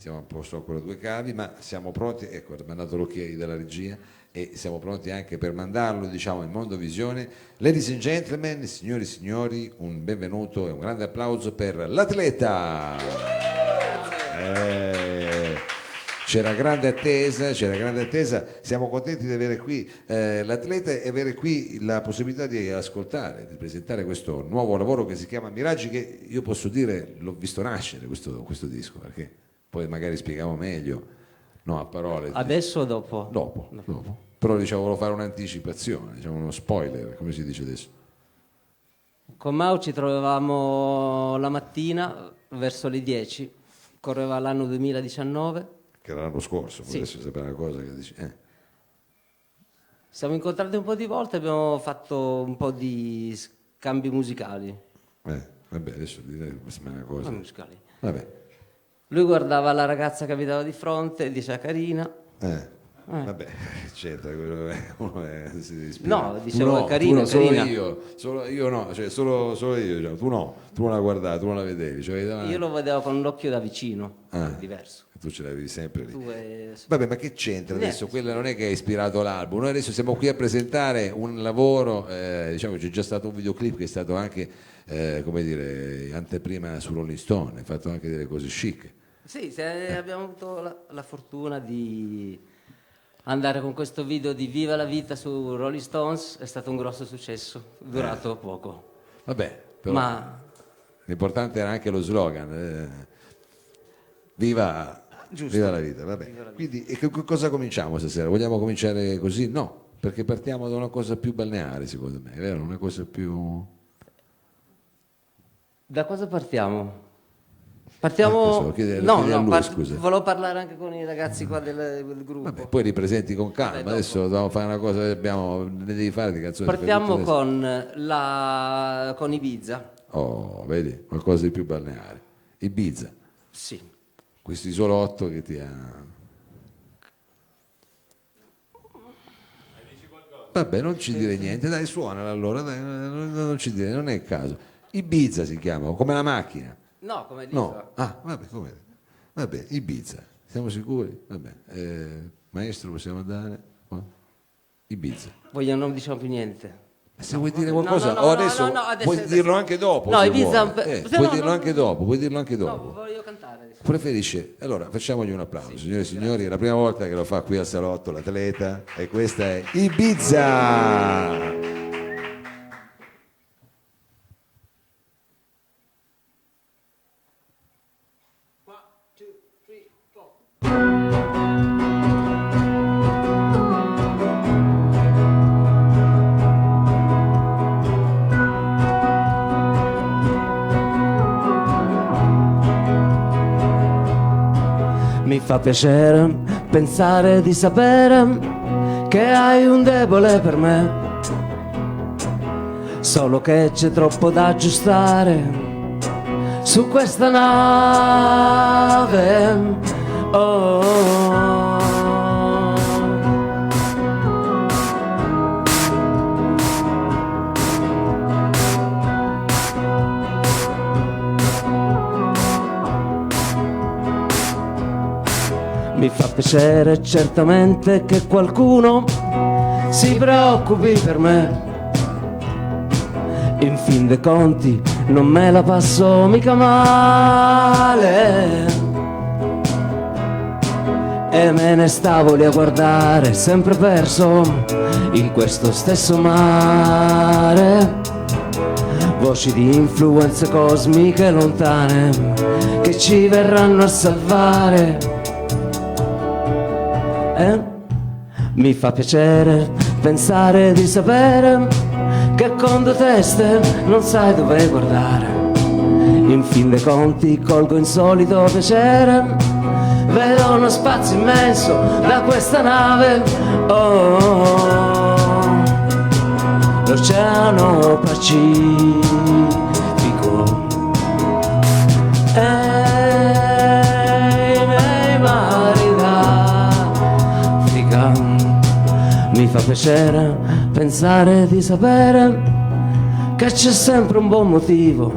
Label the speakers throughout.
Speaker 1: mettiamo a posto ancora due cavi, ma siamo pronti, ecco, ha mandato l'ok dalla regia e siamo pronti anche per mandarlo, diciamo, in Mondovisione. Ladies and gentlemen, signori e signori, un benvenuto e un grande applauso per l'atleta. C'era grande attesa, siamo contenti di avere qui l'atleta e avere qui la possibilità di ascoltare, di presentare questo nuovo lavoro che si chiama Miraggi, che io posso dire l'ho visto nascere questo disco, perché poi magari spieghiamo meglio, no, a parole.
Speaker 2: Adesso o dopo?
Speaker 1: Dopo. Però diciamo volevo fare un'anticipazione, diciamo uno spoiler, come si dice adesso.
Speaker 2: Con Mau ci trovavamo la mattina verso le 10, correva l'anno 2019.
Speaker 1: Che era l'anno scorso,
Speaker 2: Sì.
Speaker 1: adesso sapere una cosa che dici.
Speaker 2: Siamo incontrati un po' di volte e abbiamo fatto un po' di scambi musicali.
Speaker 1: Vabbè, adesso direi che sembra una cosa.
Speaker 2: Musicali.
Speaker 1: Vabbè.
Speaker 2: Lui guardava la ragazza che abitava di fronte e diceva carina.
Speaker 1: Vabbè, eccetera, si ispira.
Speaker 2: No, dicevo
Speaker 1: tu
Speaker 2: carina,
Speaker 1: no, solo
Speaker 2: carina.
Speaker 1: io no, cioè solo io, diciamo. Tu non la guardavi, tu non la vedevi, cioè,
Speaker 2: Io lo vedevo con l'occhio da vicino, è diverso.
Speaker 1: tu ce l'avevi sempre lì.
Speaker 2: Tu
Speaker 1: Vabbè, ma che c'entra
Speaker 2: Niente.
Speaker 1: adesso? Quella non è che ha ispirato l'album. Noi adesso siamo qui a presentare un lavoro, diciamo c'è già stato un videoclip che è stato anche, come dire, anteprima su Rolling Stone, ha fatto anche delle cose chic.
Speaker 2: Sì, abbiamo avuto la fortuna di andare con questo video di Viva la vita su Rolling Stones, è stato un grosso successo, durato poco.
Speaker 1: Vabbè, però
Speaker 2: Ma
Speaker 1: l'importante era anche lo slogan. Viva la vita, vabbè. Quindi e cosa cominciamo stasera? Vogliamo cominciare così? No, perché partiamo da una cosa più balneare, secondo me, è vero? Una cosa più...
Speaker 2: da cosa partiamo? Partiamo...
Speaker 1: chiedi a lui, scusa.
Speaker 2: Volevo parlare anche con i ragazzi qua del gruppo.
Speaker 1: Vabbè, poi ripresenti con calma.
Speaker 2: Vabbè,
Speaker 1: adesso dobbiamo fare una cosa ne devi fare di canzoni.
Speaker 2: Partiamo con Ibiza.
Speaker 1: Oh, vedi, qualcosa di più balneare. Ibiza,
Speaker 2: Sì.
Speaker 1: questo isolotto che ti ha... Vabbè, non ci dire niente, dai, suonala allora, dai, non ci dire, non è il caso. Ibiza si chiama, come la macchina.
Speaker 2: No, come dico.
Speaker 1: No, vabbè, come? Vabbè, Ibiza, siamo sicuri? Vabbè, maestro, possiamo andare? Ibiza.
Speaker 2: Non diciamo più niente.
Speaker 1: Se vuoi dire qualcosa,
Speaker 2: no,
Speaker 1: adesso puoi dirlo anche dopo.
Speaker 2: No,
Speaker 1: se
Speaker 2: Ibiza...
Speaker 1: vuoi. Puoi dirlo anche dopo, puoi dirlo anche
Speaker 2: No,
Speaker 1: dopo.
Speaker 2: voglio cantare.
Speaker 1: Preferisce? Allora, facciamogli un applauso, signore e signori, è la prima volta che lo fa qui al salotto l'atleta e questa è Ibiza.
Speaker 2: Mi fa piacere pensare di sapere che hai un debole per me, solo che c'è troppo da aggiustare su questa nave. Oh. Mi fa piacere certamente che qualcuno si preoccupi per me. In fin dei conti non me la passo mica male. E me ne stavo lì a guardare, sempre perso in questo stesso mare. Voci di influenze cosmiche lontane che ci verranno a salvare. Mi fa piacere pensare di sapere che con due teste non sai dove guardare. In fin dei conti colgo insolito piacere, vedo uno spazio immenso da questa nave. Oh, l'oceano Pacifico. Mi fa piacere pensare di sapere che c'è sempre un buon motivo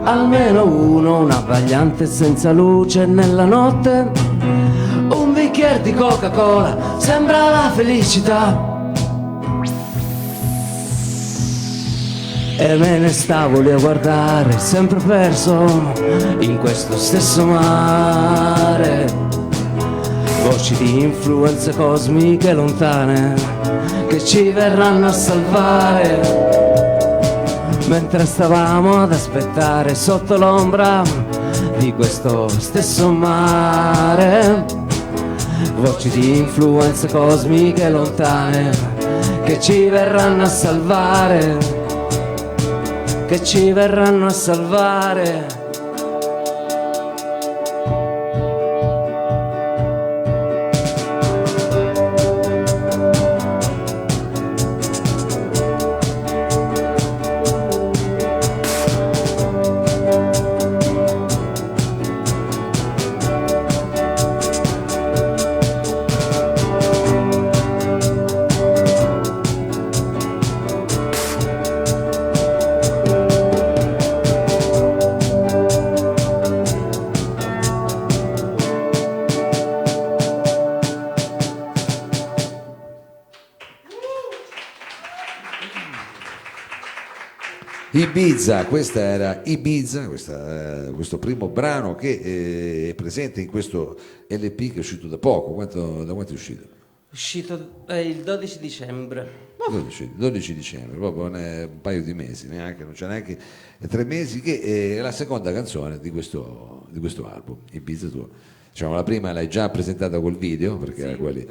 Speaker 2: almeno uno, un abbagliante senza luce nella notte, un bicchiere di Coca-Cola, sembra la felicità. E me ne stavo lì a guardare, sempre perso in questo stesso mare. Voci di influenze cosmiche lontane che ci verranno a salvare. Mentre stavamo ad aspettare sotto l'ombra di questo stesso mare. Voci di influenze cosmiche lontane che ci verranno a salvare. Che ci verranno a salvare.
Speaker 1: Ibiza, questa era Ibiza, questo primo brano che è presente in questo LP che è uscito da poco. Da quanto è uscito?
Speaker 2: È uscito il 12 dicembre.
Speaker 1: 12 dicembre, proprio un paio di mesi, non c'è neanche 3 mesi, che è la seconda canzone di questo album, Ibiza tuo. Diciamo, la prima l'hai già presentata col video, perché era quelli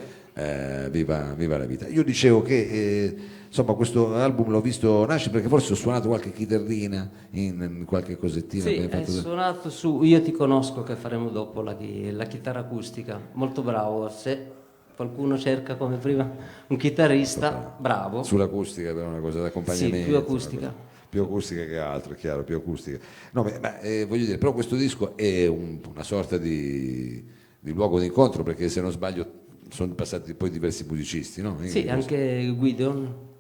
Speaker 1: Viva la vita. Io dicevo che insomma questo album l'ho visto nascere perché forse ho suonato qualche chitarrina in qualche cosettina.
Speaker 2: Sì, hai suonato su Io ti conosco, che faremo dopo, la chitarra acustica. Molto bravo. Se qualcuno cerca come prima un chitarrista, bravo.
Speaker 1: Sull'acustica però è una cosa d'accompagnamento.
Speaker 2: Sì, più acustica.
Speaker 1: Più acustica che altro, è chiaro, più acustica. No, voglio dire, però questo disco è una sorta di luogo d'incontro, perché se non sbaglio sono passati poi diversi musicisti, no?
Speaker 2: Sì, anche Guido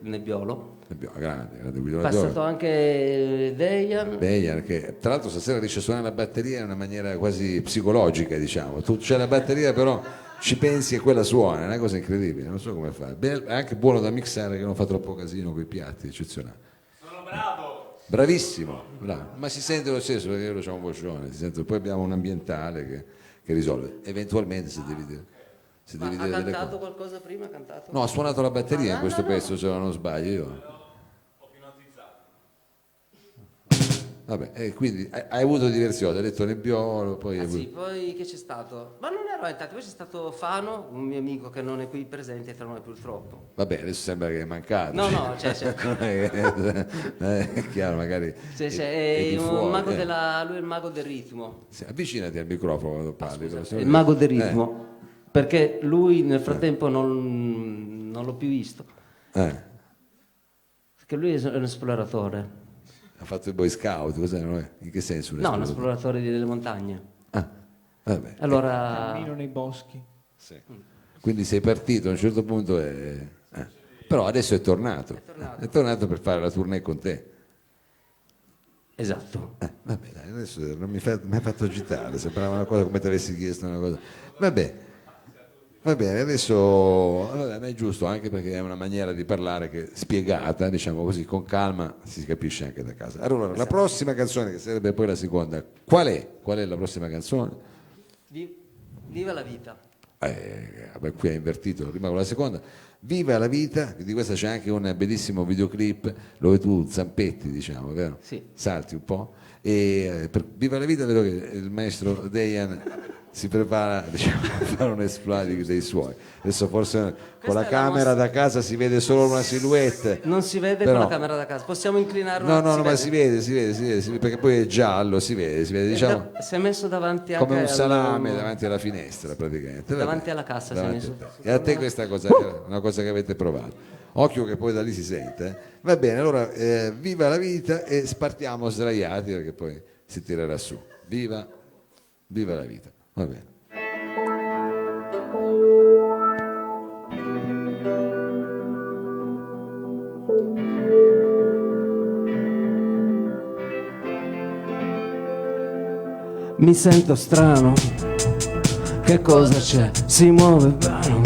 Speaker 2: Nebbiolo.
Speaker 1: Grande Guido Nebbiolo.
Speaker 2: Passato anche
Speaker 1: Dejan, che tra l'altro stasera riesce a suonare la batteria in una maniera quasi psicologica, diciamo. Tu c'è la batteria, però ci pensi e quella suona, è una cosa incredibile, non so come fa. È anche buono da mixare, che non fa troppo casino con i piatti, eccezionale.
Speaker 3: Sono bravo!
Speaker 1: Bravissimo, bravo. Ma si sente lo stesso, perché io ho un vocione, poi abbiamo un ambientale che risolve, eventualmente se devi dire.
Speaker 2: Ma ha cantato qualcosa prima?
Speaker 1: No, ha suonato la batteria in questo pezzo, se non sbaglio io.
Speaker 3: Ho ipnotizzato.
Speaker 1: Vabbè, quindi hai avuto diversi odi, hai detto Nebbiolo, poi...
Speaker 2: Sì, poi che c'è stato? Ma non ero entrato, poi c'è stato Fano, un mio amico che non è qui presente tra noi purtroppo.
Speaker 1: Vabbè, adesso sembra che è mancato.
Speaker 2: No, c'è.
Speaker 1: È chiaro, magari...
Speaker 2: È un mago lui è il mago del ritmo.
Speaker 1: Sì, avvicinati al microfono quando parli.
Speaker 2: È il mago del ritmo. Perché lui nel frattempo non l'ho più visto. Perché lui è un esploratore.
Speaker 1: Ha fatto i Boy Scout, cos'è? In che senso?
Speaker 2: No, un esploratore delle montagne.
Speaker 1: Vabbè.
Speaker 4: Allora... Cammino nei boschi.
Speaker 1: Sì. Quindi sei partito a un certo punto però adesso è tornato. È tornato per fare la tournée con te.
Speaker 2: Esatto.
Speaker 1: Vabbè, dai, adesso non mi hai fatto agitare, sembrava una cosa come ti avessi chiesto una cosa. Vabbè. Va bene, adesso è giusto, anche perché è una maniera di parlare che spiegata, diciamo così, con calma, si capisce anche da casa. Allora, la prossima canzone, che sarebbe poi la seconda, qual è? Qual è la prossima canzone?
Speaker 2: Viva la vita.
Speaker 1: Vabbè, qui hai invertito, prima con la seconda. Viva la vita, di questa c'è anche un bellissimo videoclip dove tu zampetti, diciamo, vero?
Speaker 2: Sì.
Speaker 1: Salti un po'. E per Viva la vita vedo che il maestro Dejan si prepara, diciamo, a fare un exploit dei suoi. Adesso forse con la camera da casa si vede solo una silhouette.
Speaker 2: Non si vede
Speaker 1: però...
Speaker 2: con la camera da casa, possiamo inclinarlo.
Speaker 1: No, ma si vede, perché poi è giallo, si vede, diciamo.
Speaker 2: Si è messo davanti anche
Speaker 1: come un salame davanti alla finestra, praticamente.
Speaker 2: Davanti alla cassa si è messo.
Speaker 1: E a te questa cosa è una cosa che avete provato. Occhio che poi da lì si sente. Va bene, allora viva la vita e spartiamo sdraiati, perché poi si tirerà su. Viva la vita. Va bene.
Speaker 2: mi sento strano. Che cosa c'è? Si muove piano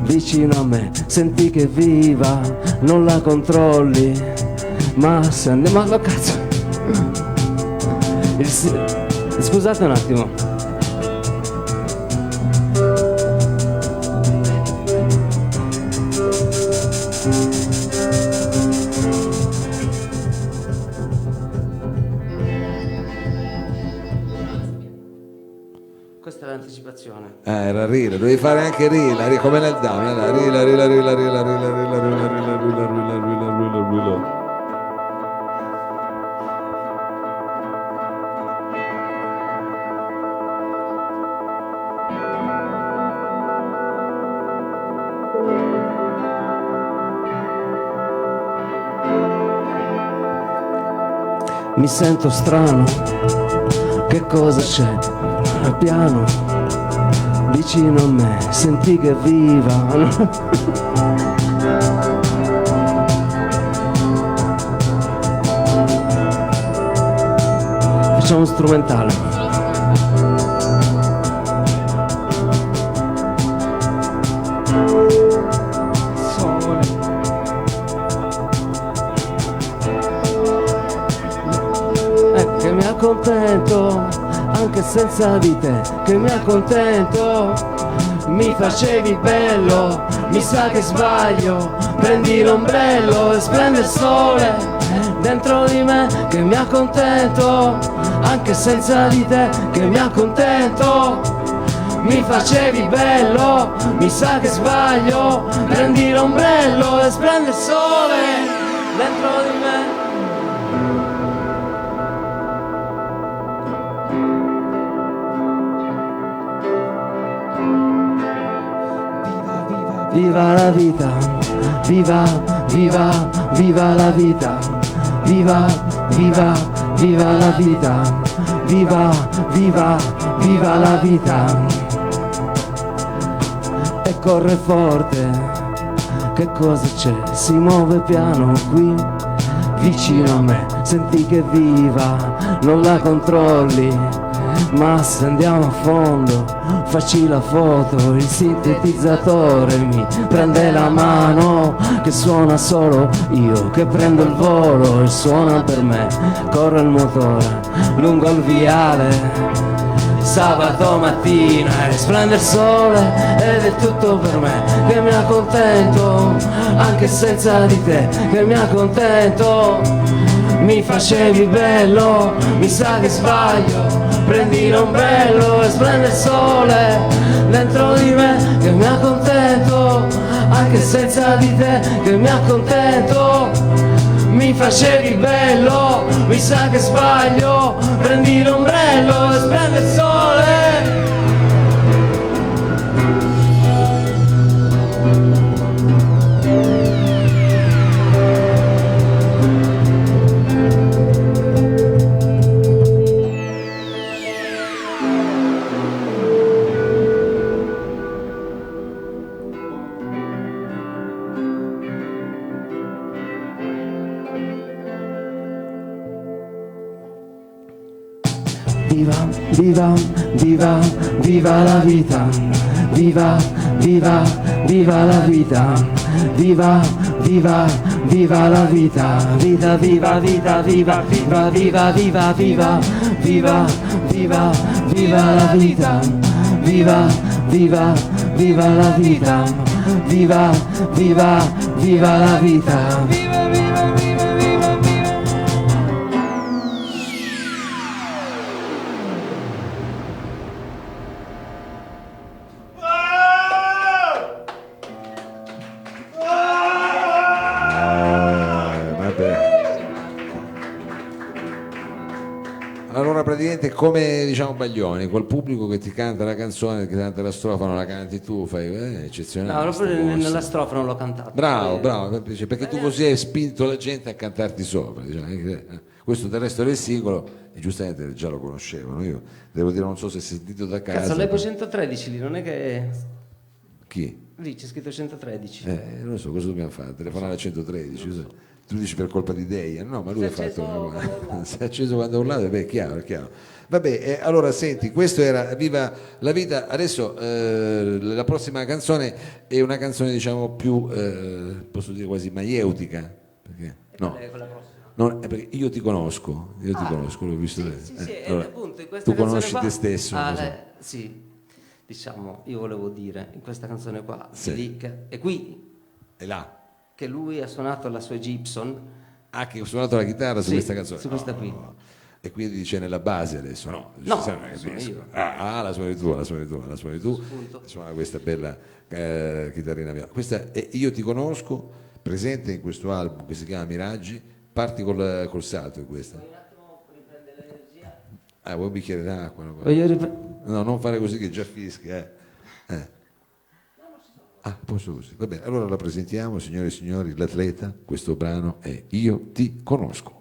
Speaker 2: vicino a me, senti che viva, non la controlli, ma se andiamo a cazzo. Scusate un attimo. Questa è l'anticipazione.
Speaker 1: Era Rila, dovevi fare anche Rila, come nel Dame, era Rila, Rila, Rila, Rila, Rila, Rila, Rila, Rila, Rila, Rila, Rila, Rila, Rila.
Speaker 2: Mi sento strano, che cosa c'è? Piano, vicino a me, senti che viva. Facciamo un strumentale. Che mi accontento anche senza di te, che mi accontento. Mi facevi bello, mi sa che sbaglio. Prendi l'ombrello e splende il sole dentro di me, che mi accontento anche senza di te, che mi accontento. Mi facevi bello, mi sa che sbaglio. Prendi l'ombrello e splende il sole dentro di me. Viva la vita, viva, viva, viva la vita, viva, viva, viva la vita, viva, viva, viva la vita. E corre forte, che cosa c'è? Si muove piano qui, vicino a me, senti che viva, non la controlli. Ma se andiamo a fondo, facci la foto, il sintetizzatore mi prende la mano, che suona solo io, che prendo il volo e suona per me, corre il motore lungo il viale, sabato mattina e splende il sole ed è tutto per me, che mi accontento, anche senza di te, che mi accontento. Mi facevi bello, mi sa che sbaglio. Prendi l'ombrello e splende il sole dentro di me, che mi accontento, anche senza di te, che mi accontento. Mi facevi bello, mi sa che sbaglio. Prendi l'ombrello e splende il sole. Viva, viva, viva, viva la vita, viva, viva, viva la vita, viva, viva, viva la vita, vita, viva, vita, viva, viva, viva, viva, viva, viva, viva, viva la vita, viva, viva, viva la vita, viva, viva, viva la vita.
Speaker 1: Allora praticamente come diciamo Baglioni, col pubblico che ti canta la canzone, che canta la strofa, non la canti tu, fai eccezionale.
Speaker 2: No,
Speaker 1: sta
Speaker 2: proprio
Speaker 1: cosa.
Speaker 2: nella strofa non l'ho cantato.
Speaker 1: Bravo, bravo, perché tu così hai spinto la gente a cantarti sopra. Diciamo. Questo del resto del singolo, e giustamente già lo conoscevano. Io devo dire, non so se si è sentito da casa.
Speaker 2: Cazzo, leggo 113 lì, non è che...
Speaker 1: Chi?
Speaker 2: Lì c'è scritto 113.
Speaker 1: Non lo so, cosa dobbiamo fare? Telefonare a 113? Tu dici per colpa di Deia? No, ma lui
Speaker 2: Si
Speaker 1: ha
Speaker 2: è
Speaker 1: fatto
Speaker 2: acceso quando ha urlato.
Speaker 1: si è acceso quando ha urlato, beh, è chiaro, è chiaro. Vabbè, allora senti, questo era Viva la vita. Adesso la prossima canzone è una canzone diciamo più, posso dire quasi maieutica, perché no,
Speaker 2: Quella prossima.
Speaker 1: perché io ti conosco, l'ho visto bene.
Speaker 2: Sì, sì,
Speaker 1: Allora,
Speaker 2: appunto in questa
Speaker 1: tu
Speaker 2: canzone
Speaker 1: conosci
Speaker 2: qua-
Speaker 1: te stesso, non lo so.
Speaker 2: sì, diciamo, io volevo dire in questa canzone qua,
Speaker 1: Sì.
Speaker 2: è qui
Speaker 1: È là.
Speaker 2: che lui ha suonato la sua Gibson.
Speaker 1: Ah, che ho suonato la chitarra su
Speaker 2: Sì,
Speaker 1: questa canzone.
Speaker 2: su questa qui.
Speaker 1: E quindi dice nella base adesso, no?
Speaker 2: No,
Speaker 1: Dice,
Speaker 2: la suono io.
Speaker 1: la suoni tu, la suoni tu, la suoni tu.
Speaker 2: Appunto.
Speaker 1: Suona questa bella chitarrina viola. Questa è Io ti conosco, presente in questo album che si chiama Miraggi. Parti col salto in questa.
Speaker 2: Un attimo riprende l'energia.
Speaker 1: Vuoi un bicchiere d'acqua? No,
Speaker 2: Voglio
Speaker 1: no, non fare così che già fischia. Ah, posso così. Va bene, allora la presentiamo, signore e signori, l'atleta, questo brano è Io ti conosco.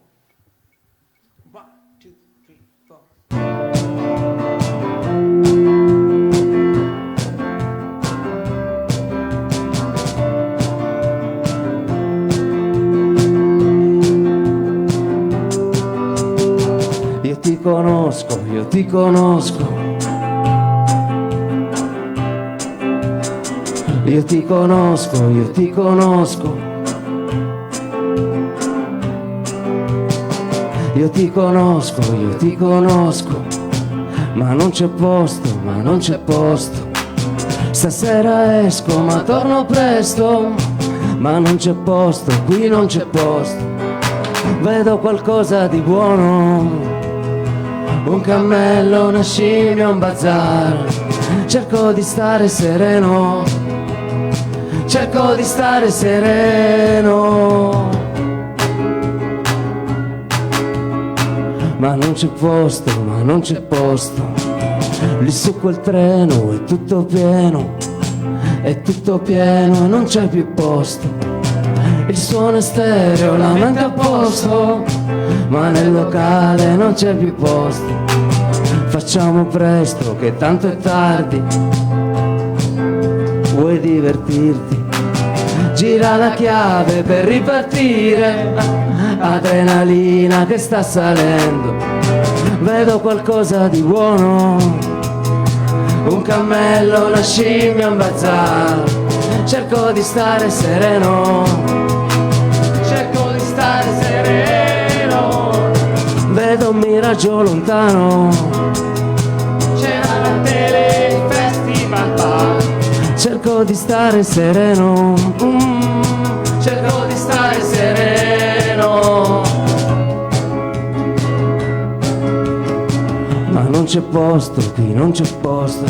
Speaker 2: Io ti conosco, io ti conosco. Io ti conosco, io ti conosco. Io ti conosco, io ti conosco. Ma non c'è posto, ma non c'è posto. Stasera esco, ma torno presto. Ma non c'è posto, qui non c'è posto. Vedo qualcosa di buono. Un cammello, una scimmia, un bazar. Cerco di stare sereno. Cerco di stare sereno. Ma non c'è posto, ma non c'è posto. Lì su quel treno è tutto pieno. È tutto pieno e non c'è più posto. Il suono è stereo, la mente a posto. Ma nel locale non c'è più posto. Facciamo presto che tanto è tardi. Vuoi divertirti? Gira la chiave per ripartire. Adrenalina che sta salendo. Vedo qualcosa di buono. Un cammello, una scimmia, un bazar. Cerco di stare sereno. Cerco di stare sereno. Vedo un miraggio lontano. C'era la tele, il festival bar. Cerco di stare sereno. Cerco di stare sereno. Ma non c'è posto, qui non c'è posto.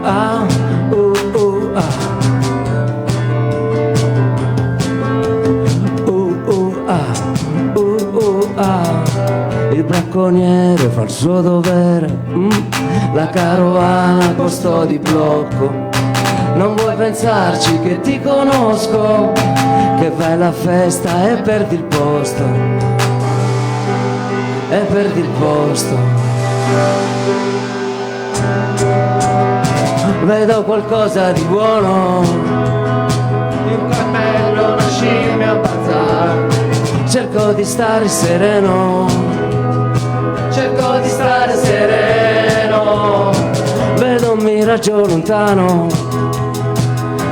Speaker 2: Ah, ah. Ah. Il bracconiere fa il suo dovere. La carovana al posto di blocco. Non vuoi pensarci che ti conosco, che vai alla festa e perdi il posto. E perdi il posto. Vedo qualcosa di buono. Un cammello, una scimmia, un bazar. Cerco di stare sereno. Cerco di stare sereno. Vedo un miraggio lontano.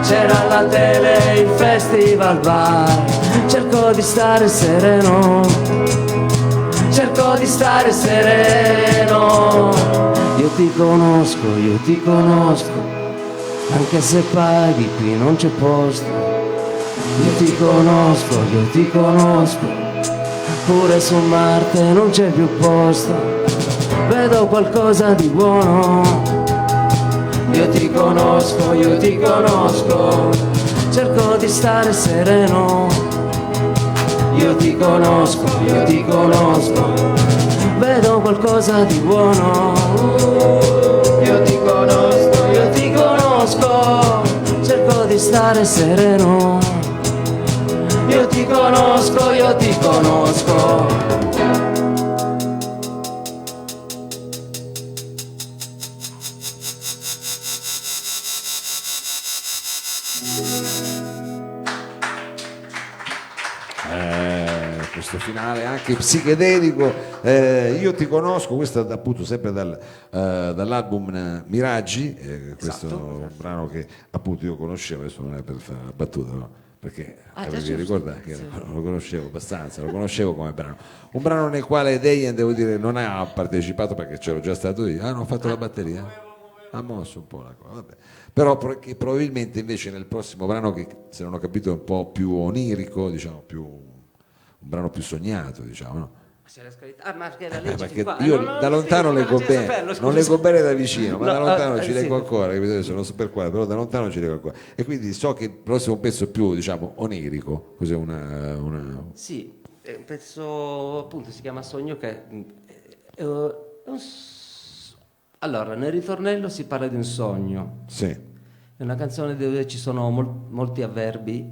Speaker 2: C'era la tele, il festival bar. Cerco di stare sereno. Cerco di stare sereno. Io ti conosco, io ti conosco. Anche se paghi qui non c'è posto. Io ti conosco, io ti conosco. Pure su Marte non c'è più posto. Vedo qualcosa di buono. Io ti conosco, io ti conosco. Cerco di stare sereno. Io ti conosco, io ti conosco. Vedo qualcosa di buono. Io ti conosco, io ti conosco. Cerco di stare sereno. Io ti conosco, io ti conosco.
Speaker 1: musicale, anche psichedelico. Io ti conosco, questo appunto sempre dall'album Miraggi, questo è un brano che appunto io conoscevo, adesso non è per fare una battuta, no? Perché avevi ricordato che non lo conoscevo abbastanza, lo conoscevo come brano. Un brano nel quale Dejan, devo dire, non ha partecipato perché c'ero già stato io. Ah, non ho fatto la batteria? Ha mosso un po' la cosa, vabbè. Però che probabilmente invece nel prossimo brano, che se non ho capito è un po' più onirico, diciamo, un brano più sognato, diciamo, no?
Speaker 2: Ma che la legge
Speaker 1: Perché
Speaker 2: qua.
Speaker 1: io
Speaker 2: No,
Speaker 1: da lontano leggo bene,
Speaker 2: saperlo,
Speaker 1: non leggo bene da vicino, ma
Speaker 2: No,
Speaker 1: da lontano ci
Speaker 2: sì.
Speaker 1: leggo ancora, capito? Adesso non so per quale, però da lontano ci leggo ancora. E quindi so che il prossimo pezzo è più, diciamo, onirico, cos'è
Speaker 2: Sì, un pezzo appunto si chiama Sogno che allora, nel ritornello si parla di un sogno.
Speaker 1: Sì.
Speaker 2: È una canzone dove ci sono molti avverbi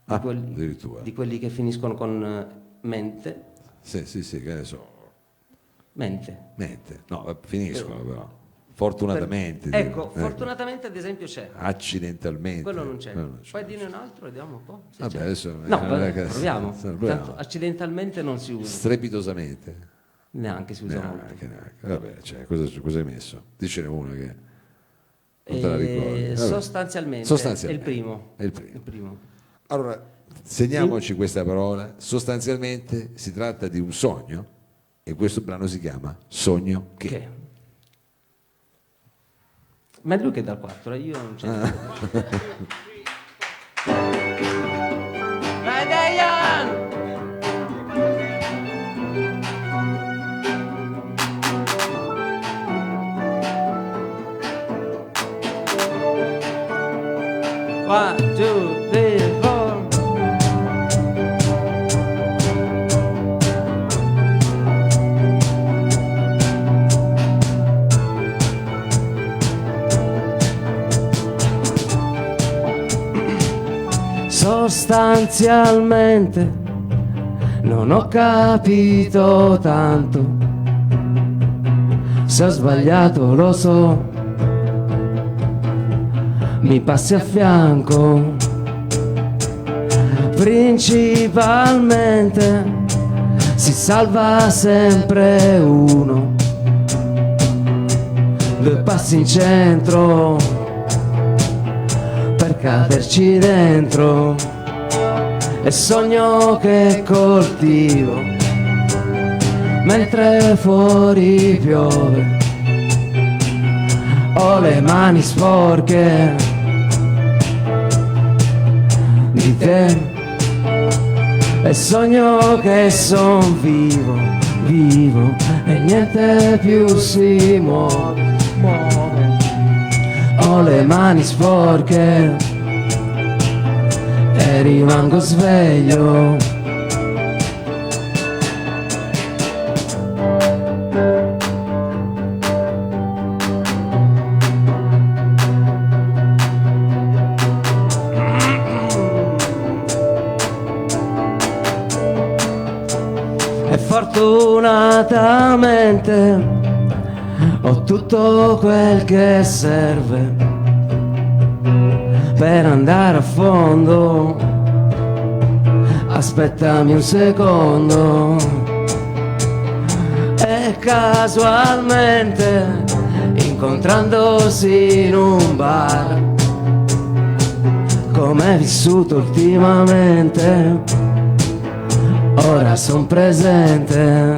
Speaker 1: addirittura.
Speaker 2: di quelli che finiscono con mente.
Speaker 1: Sì, che ne so.
Speaker 2: Mente.
Speaker 1: No, finiscono però. Fortunatamente.
Speaker 2: Ecco, fortunatamente ad esempio c'è.
Speaker 1: Accidentalmente.
Speaker 2: Quello non c'è. Puoi dirne un altro, vediamo un po'. Se
Speaker 1: Vabbè,
Speaker 2: c'è.
Speaker 1: adesso
Speaker 2: proviamo.
Speaker 1: proviamo.
Speaker 2: Tanto accidentalmente non si usa.
Speaker 1: Strepitosamente.
Speaker 2: Neanche si usa molto.
Speaker 1: Neanche. Vabbè, cioè, cosa hai messo? Dicene una che non te la ricordi. Vabbè.
Speaker 2: Sostanzialmente è il primo.
Speaker 1: È il primo. Allora, segniamoci questa parola. Sostanzialmente si tratta di un sogno e questo brano si chiama Sogno che.
Speaker 2: Ma è lui che dà il 4, io non c'è. Vai Dejan! One, two, three, four. Sostanzialmente non ho capito tanto, se ho sbagliato lo so, mi passi a fianco. Principalmente si salva sempre uno, 2 passi in centro per caderci dentro, e sogno che coltivo mentre fuori piove, ho le mani sporche di te, e sogno che son vivo e niente più si muove, ho le mani sporche e rimango sveglio. E fortunatamente ho tutto quel che serve per andare a fondo. Aspettami un secondo. E casualmente, incontrandosi in un bar, come hai vissuto ultimamente, ora son presente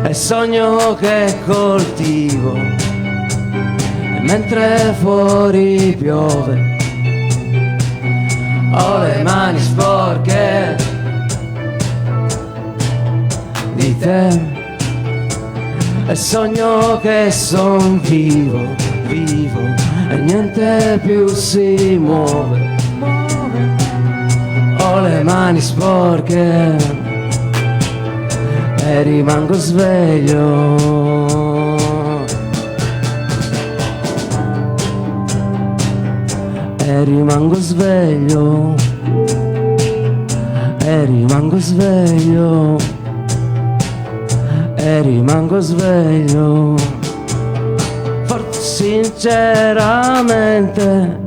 Speaker 2: e sogno che coltivo, e mentre fuori piove ho le mani sporche di te, e sogno che son vivo e niente più si muove, ho le mani sporche e rimango sveglio. E rimango sveglio, e rimango sveglio, e rimango sveglio. Forse sinceramente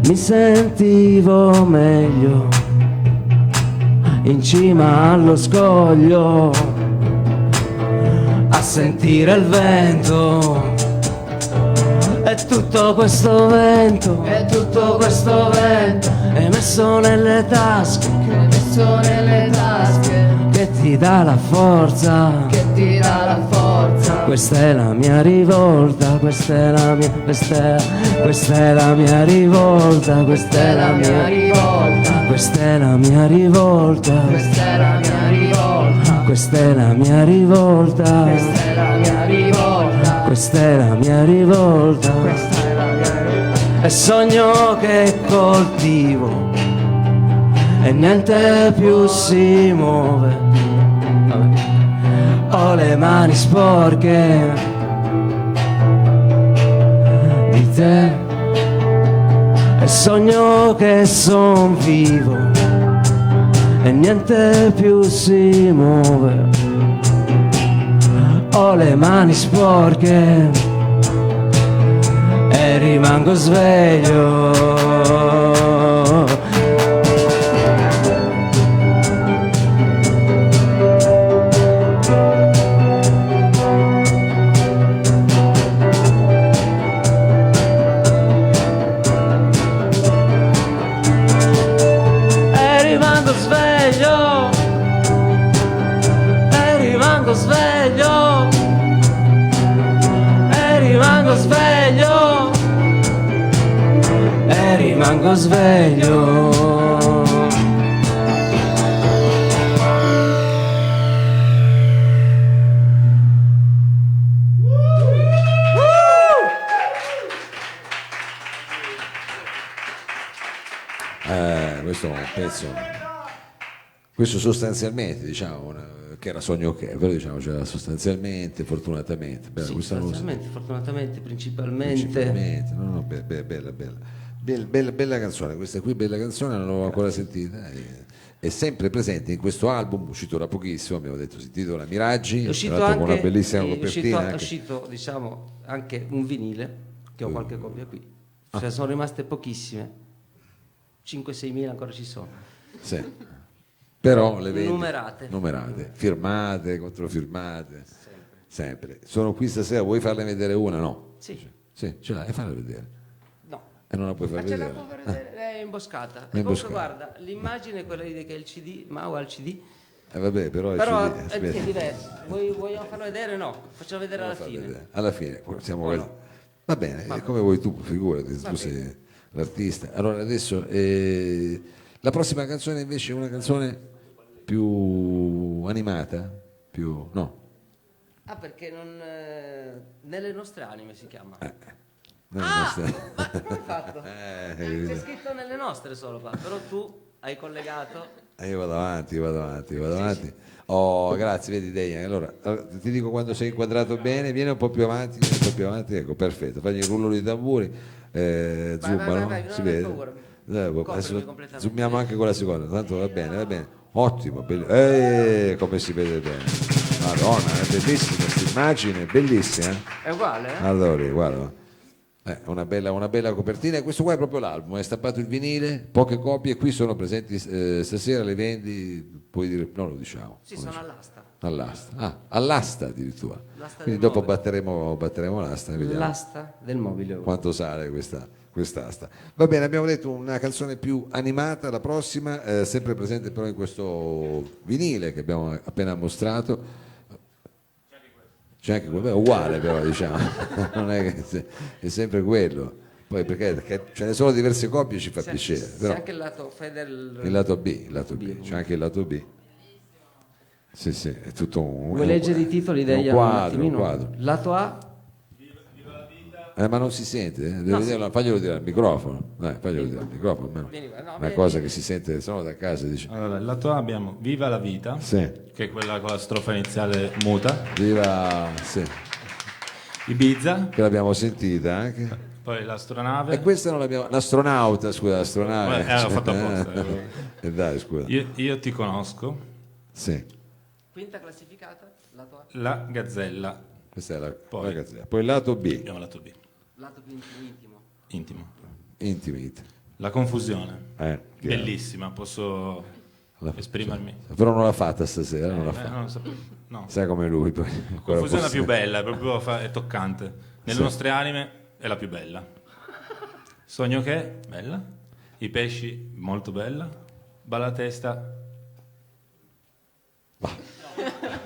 Speaker 2: mi sentivo meglio in cima allo scoglio a sentire il vento. E tutto questo vento, e tutto questo vento è messo nelle tasche, che ti dà la forza, Questa è la mia rivolta, questa è la mia, questa è la mia rivolta, questa è la mia rivolta, questa è la mia rivolta, questa è la mia rivolta, questa è la mia rivolta, questa è la mia rivolta, questa è la mia rivolta, questa è la mia rivolta. E sogno che coltivo e niente più si muove. Ho le mani sporche di te e sogno che son vivo e niente più si muove. Ho le mani sporche e rimango sveglio. Sveglio e rimango sveglio e rimango sveglio.
Speaker 1: Questo è un pezzo, questo sostanzialmente diciamo che era sogno che, però diciamo c'era sostanzialmente, fortunatamente, bella,
Speaker 2: Sì,
Speaker 1: questa
Speaker 2: fortunatamente, principalmente.
Speaker 1: no, bella canzone, questa qui bella canzone, non l'ho ancora sentita, è sempre presente in questo album, uscito da pochissimo, abbiamo detto, si intitola Miraggi,
Speaker 2: È uscito
Speaker 1: tra l'altro
Speaker 2: anche,
Speaker 1: con una bellissima copertina.
Speaker 2: è uscito diciamo anche un vinile, che ho qualche copia qui, cioè sono rimaste pochissime, 5-6 mila ancora ci sono.
Speaker 1: Sì. Però le vendi
Speaker 2: numerate,
Speaker 1: firmate, controfirmate, sempre. Sono qui stasera, vuoi farle vedere una? No?
Speaker 2: Sì,
Speaker 1: ce l'hai, farla vedere.
Speaker 2: no,
Speaker 1: E non la puoi far
Speaker 2: ma ce
Speaker 1: vedere?
Speaker 2: la può far vedere, è imboscata.
Speaker 1: È
Speaker 2: E comunque
Speaker 1: imboscata.
Speaker 2: guarda, l'immagine è quella di che il CD, Mau ha il CD,
Speaker 1: Vabbè, però
Speaker 2: è diverso. Vogliamo farlo vedere? No, facciamo vedere alla fine.
Speaker 1: vedere. Alla fine, siamo
Speaker 2: O no?
Speaker 1: Va bene, è come vuoi tu, figurati, tu sei l'artista. Allora adesso la prossima canzone invece è una canzone più animata, più no.
Speaker 2: Ah, perché non nelle nostre anime si chiama.
Speaker 1: No,
Speaker 2: Ma come hai fatto? C'è scritto nelle nostre solo qua, però tu hai collegato.
Speaker 1: Io vado avanti. Oh, grazie, vedi Deia. Allora, ti dico quando sei inquadrato bene, vieni un po' più avanti, ecco, perfetto. Fagli il rullo di tamburi, zoomano,
Speaker 2: vai,
Speaker 1: si
Speaker 2: non hai
Speaker 1: vede.
Speaker 2: paura.
Speaker 1: Adesso
Speaker 2: completamente.
Speaker 1: zoomiamo anche con la seconda, tanto va bene. Ottimo, come si vede bene. Madonna, è bellissima questa immagine, bellissima.
Speaker 2: È uguale, eh?
Speaker 1: Allora, guarda. Una bella copertina, e questo qua è proprio l'album, è stampato il vinile, poche copie, qui sono presenti stasera, le vendi, puoi dire, no, lo diciamo.
Speaker 2: Sì, sono all'asta.
Speaker 1: All'asta addirittura.
Speaker 2: L'asta
Speaker 1: Quindi
Speaker 2: del
Speaker 1: dopo
Speaker 2: mobile.
Speaker 1: batteremo l'asta e vediamo
Speaker 2: L'asta del mobile.
Speaker 1: quanto sale quest'asta. Va bene, abbiamo detto una canzone più animata, la prossima, sempre presente però in questo vinile che abbiamo appena mostrato. C'è anche quello, uguale però diciamo, non è che è sempre quello. Poi perché ce ne sono diverse copie ci fa piacere.
Speaker 2: C'è
Speaker 1: Però
Speaker 2: anche il lato Fedel.
Speaker 1: il lato B, c'è anche il lato B. Sì, è tutto un...
Speaker 2: Vuoi leggere i titoli degli
Speaker 1: un quadro.
Speaker 2: Lato A.
Speaker 1: Ma non si sente, Devi vederlo, faglielo dire al microfono. Faglielo dire al microfono, almeno. Una cosa che si sente solo da casa, dice.
Speaker 3: Allora, il lato A abbiamo Viva la vita,
Speaker 1: Sì.
Speaker 3: che è quella con la strofa iniziale muta,
Speaker 1: Viva, sì,
Speaker 3: Ibiza,
Speaker 1: che l'abbiamo sentita anche.
Speaker 3: poi l'astronave.
Speaker 1: E questa non l'abbiamo. L'astronauta, scusa, l'astronave.
Speaker 3: L'ho fatto apposta.
Speaker 1: E dai, scusa.
Speaker 3: Io ti conosco,
Speaker 1: Sì,
Speaker 2: Quinta classificata. Lato A.
Speaker 3: la gazzella,
Speaker 1: questa è la
Speaker 3: Poi.
Speaker 1: ragazzina. Poi il lato B,
Speaker 3: abbiamo lato B,
Speaker 2: Lato più intimo.
Speaker 3: intimo.
Speaker 1: Intimate.
Speaker 3: La confusione,
Speaker 1: Chiaro.
Speaker 3: bellissima, posso esprimermi.
Speaker 1: Però non l'ha fatta stasera, non l'ha fatta.
Speaker 3: Non lo sapevo. No.
Speaker 1: Sai come lui poi. ancora
Speaker 3: Confusione è la
Speaker 1: forse-
Speaker 3: più bella, è proprio è toccante. Nelle
Speaker 1: Sì.
Speaker 3: nostre anime è la più bella. Sogno che, bella. I pesci, molto bella. Balla testa.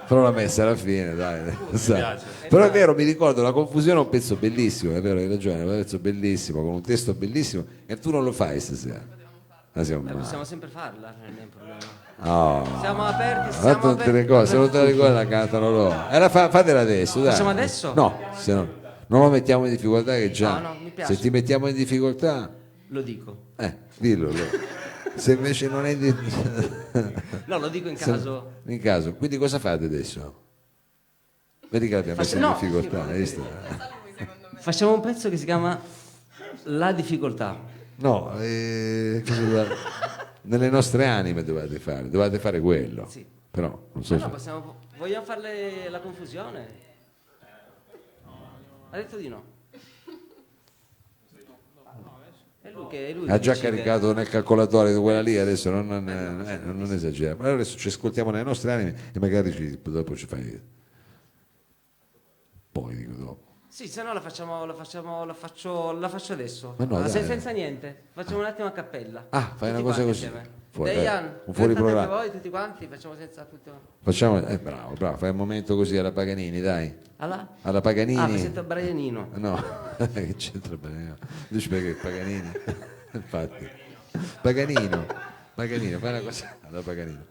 Speaker 1: Però l'ha messa alla fine, dai. Sai.
Speaker 3: piace.
Speaker 1: Però è vero, mi ricordo, la confusione è un pezzo bellissimo, è vero, hai ragione, è un pezzo bellissimo, con un testo bellissimo, e tu non lo fai stasera. Ah, siamo bravi.
Speaker 2: Possiamo sempre farla, non è un problema.
Speaker 1: Oh.
Speaker 2: Siamo aperti,
Speaker 1: Guarda
Speaker 2: siamo
Speaker 1: tutte le
Speaker 2: aperti.
Speaker 1: cose, se non te la ricordi la cantano loro. Fatela adesso, dai.
Speaker 2: Facciamo adesso?
Speaker 1: No, se no, non lo mettiamo in difficoltà che già.
Speaker 2: No, mi piace.
Speaker 1: Se ti mettiamo in difficoltà,
Speaker 2: Lo dico.
Speaker 1: dillo. Se invece non è di...
Speaker 2: No, lo dico in
Speaker 1: se-
Speaker 2: caso.
Speaker 1: in caso. Quindi cosa fate adesso? Vedi che l'abbiamo messo in
Speaker 2: No,
Speaker 1: difficoltà, hai visto?
Speaker 2: Facciamo un pezzo che si chiama La difficoltà.
Speaker 1: No, nelle nostre anime dovete fare quello.
Speaker 2: Sì.
Speaker 1: Però non so
Speaker 2: No,
Speaker 1: se...
Speaker 2: vogliamo farle la confusione? Ha detto di no. È lui
Speaker 1: Ha
Speaker 2: che
Speaker 1: già
Speaker 2: decide.
Speaker 1: caricato nel calcolatore di quella lì, adesso non esagera. Ma adesso ci ascoltiamo nelle nostre anime e magari dopo ci fai. Poi dico dopo.
Speaker 2: Sì, se no la faccio adesso.
Speaker 1: Ma no, dai.
Speaker 2: Senza niente. Facciamo un attimo a cappella.
Speaker 1: Ah, fai una
Speaker 2: Tutti
Speaker 1: cosa
Speaker 2: quanti
Speaker 1: così.
Speaker 2: insieme.
Speaker 1: Fuori,
Speaker 2: Dejan,
Speaker 1: dai, un fuori
Speaker 2: cantate
Speaker 1: programma.
Speaker 2: anche voi tutti quanti, facciamo senza tutto.
Speaker 1: Facciamo, bravo, fai un momento così alla Paganini, dai. Alla Paganini.
Speaker 2: Ah, mi sento Brianino.
Speaker 1: No, che c'entra Paganini? Dici perché Paganini? Infatti. Paganino, fai una cosa alla Paganino.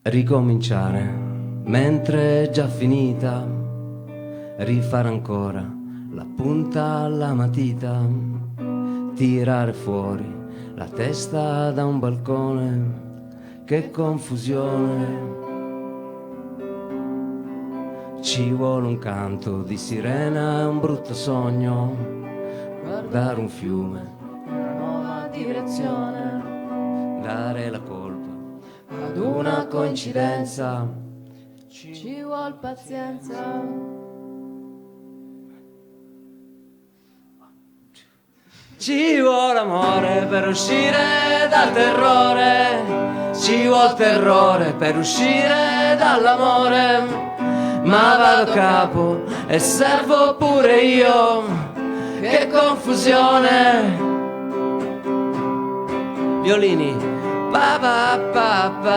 Speaker 2: Ricominciare mentre è già finita, rifare ancora la punta alla matita, tirare fuori la testa da un balcone, che confusione. Ci vuole un canto di sirena e un brutto sogno, guardare un fiume,
Speaker 5: una nuova direzione,
Speaker 2: dare la colpa
Speaker 5: ad
Speaker 2: una coincidenza.
Speaker 5: ci vuol pazienza.
Speaker 2: Ci vuole amore per uscire dal terrore, ci vuole terrore per uscire dall'amore, ma vado a capo e servo pure io, che confusione. Violini, pa pa pa pa,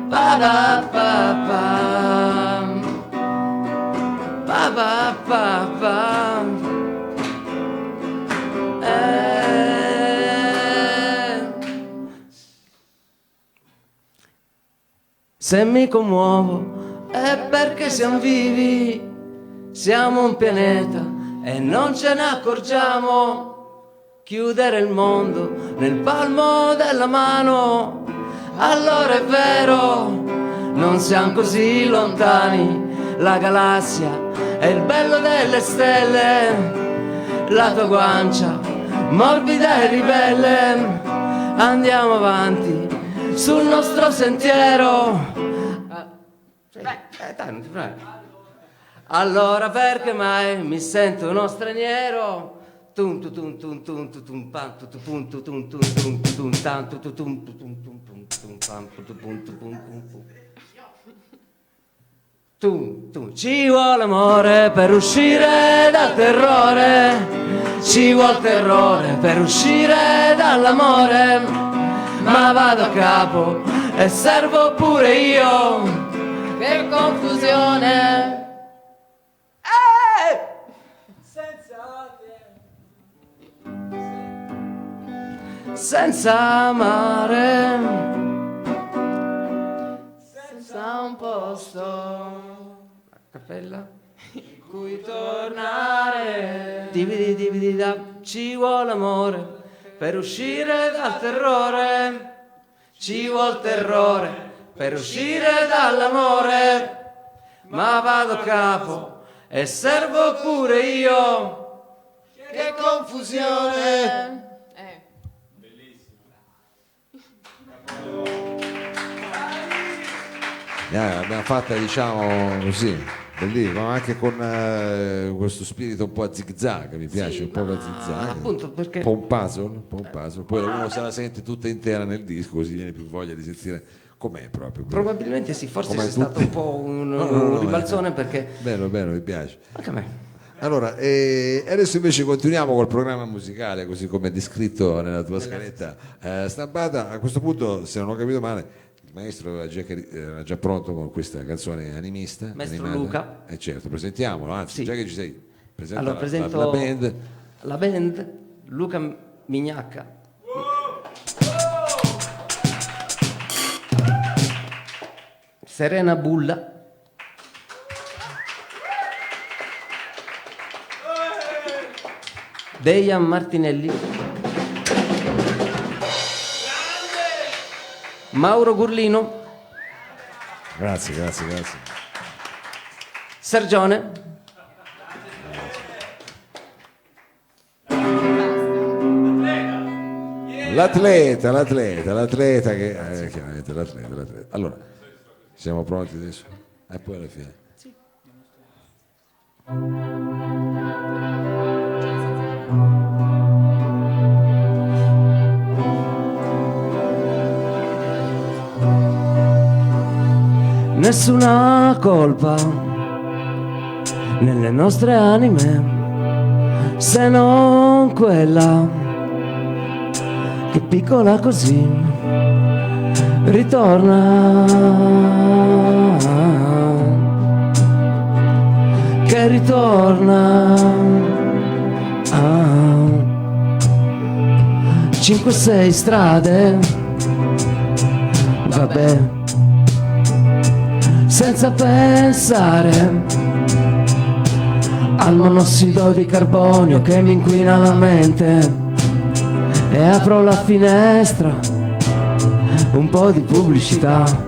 Speaker 2: pa pa pa pa, pa pa pa pa. Se mi commuovo è perché siamo vivi, siamo un pianeta e non ce ne accorgiamo. Chiudere il mondo nel palmo della mano, allora è vero, non siamo così lontani. La galassia è il bello delle stelle, la tua guancia morbida e ribelle. Andiamo avanti sul nostro sentiero. Dai, non ti prego. Allora perché mai mi sento uno straniero? Tum tu tum tum tum tu tum pam tu tu pum tu tum tum tum tu tum tam tu tu tum tu tum tum tum tum pam tu tu pum tu pum pum pum. Tu, ci vuole amore per uscire dal terrore, ci vuole terrore per uscire dall'amore, ma vado a capo e servo pure io,
Speaker 5: Che confusione.
Speaker 2: senza amare,
Speaker 5: Senza un posto
Speaker 2: cappella,
Speaker 5: in cui tornare.
Speaker 2: dividi da. ci vuole amore per uscire dal terrore, ci vuol terrore per uscire dall'amore, ma vado a capo e servo pure io.
Speaker 5: Che confusione.
Speaker 1: Abbiamo fatta, diciamo così, bellissimo, ma anche con questo spirito un po' a zig-zag, mi piace,
Speaker 2: Sì,
Speaker 1: un po' a
Speaker 2: ma
Speaker 1: zig-zag,
Speaker 2: appunto perché-
Speaker 1: un po' un puzzle, poi uno se la sente tutta intera nel disco, così viene più voglia di sentire com'è proprio.
Speaker 2: Probabilmente sì, forse
Speaker 1: Come
Speaker 2: c'è stato
Speaker 1: tutti.
Speaker 2: un po' un
Speaker 1: No,
Speaker 2: ribalzone perché
Speaker 1: bello, mi piace.
Speaker 2: anche a me.
Speaker 1: Allora, adesso invece continuiamo col programma musicale, così come è descritto nella tua scaletta stampata. A questo punto, se non ho capito male, il maestro era già pronto con questa canzone animista.
Speaker 2: Maestro
Speaker 1: animata.
Speaker 2: Luca.
Speaker 1: Certo, presentiamolo, anzi,
Speaker 2: Sì.
Speaker 1: già che ci sei, presenta
Speaker 2: Allora presento
Speaker 1: la band.
Speaker 2: la band Luca Mignacca. Serena Bulla. Dejan Martinelli. Mauro Gurlino.
Speaker 1: Grazie.
Speaker 2: Sergione.
Speaker 1: L'atleta che chiaramente l'atleta. Allora, siamo pronti adesso? E poi alla fine.
Speaker 2: Nessuna colpa nelle nostre anime, se non quella che piccola così ritorna, che ritorna. 5-6 strade, vabbè, senza pensare al monossido di carbonio che mi inquina la mente, e apro la finestra, un po' di pubblicità.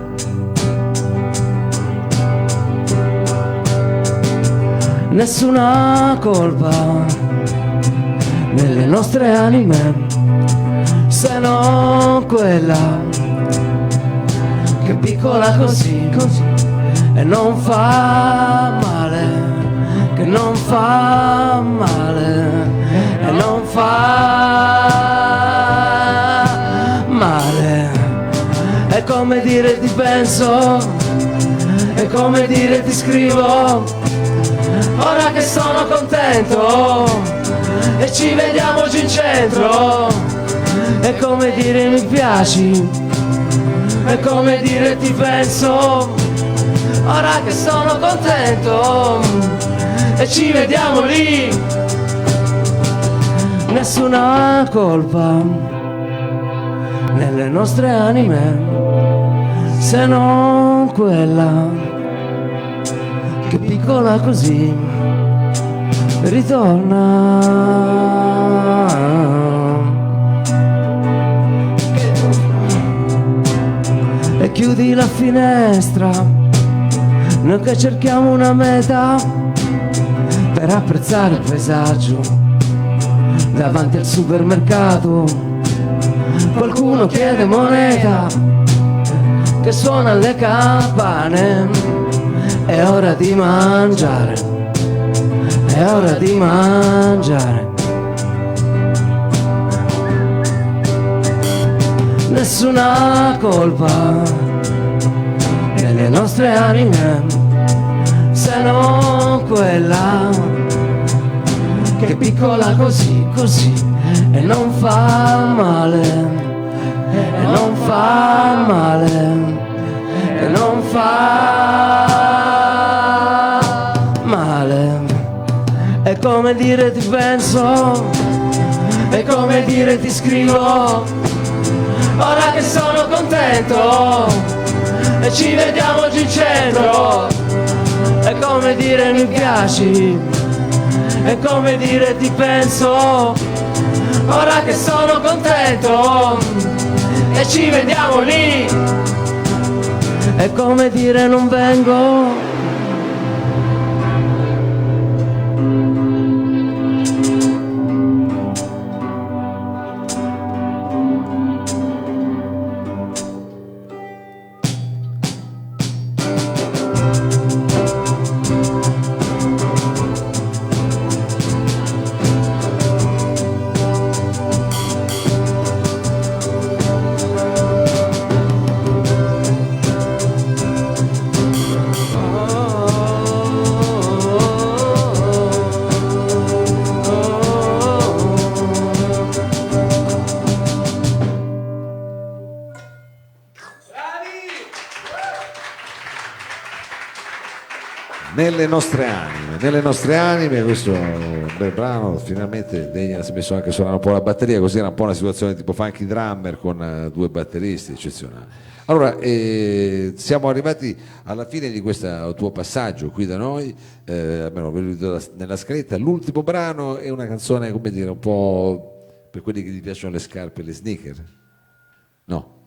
Speaker 2: Nessuna colpa nelle nostre anime, se non quella che piccola così e non fa male, che non fa male e non fa male. È come dire ti penso, è come dire ti scrivo, ora che sono contento e ci vediamo oggi in centro. È come dire mi piaci, è come dire ti penso, ora che sono contento e ci vediamo lì. Nessuna colpa nelle nostre anime, se non quella che piccola così ritorna. E chiudi la finestra, noi che cerchiamo una meta per apprezzare il paesaggio davanti al supermercato. Qualcuno chiede moneta, che suona le campane, è ora di mangiare, è ora di mangiare. Nessuna colpa nelle nostre anime, se non quella che piccola così e non fa male, e non fa male, e non fa male. È come dire ti penso, è come dire ti scrivo, ora che sono contento e ci vediamo oggi in centro. È come dire mi piaci, è come dire ti penso, ora che sono contento e ci vediamo lì, è come dire non vengo.
Speaker 1: Nelle nostre anime, questo è un bel brano, finalmente Degna si è messo anche a suonare un po' la batteria, così era un po' una situazione tipo funky drummer con due batteristi eccezionali. Allora, siamo arrivati alla fine di questo tuo passaggio qui da noi, almeno ve l'ho veduto nella scaletta. L'ultimo brano è una canzone, come dire, un po' per quelli che gli piacciono le scarpe e le sneaker? No.